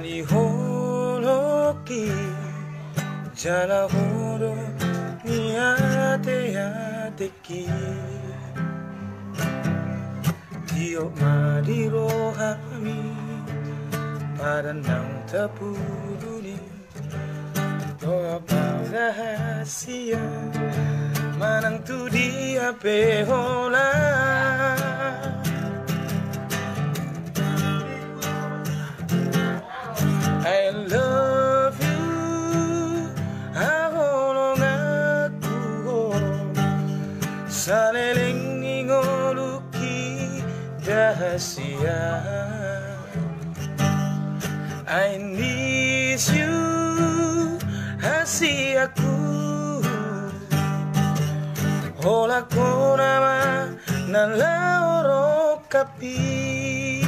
何ほどきじゃらほどにあてやてき Dio marirohami Parang nang tapuluni Doa rahasia Manang tu dia pehola I love you Ahorong aku Saleling ningoluki rahasia I miss you hasi aku Hola ko naman na lauro kapi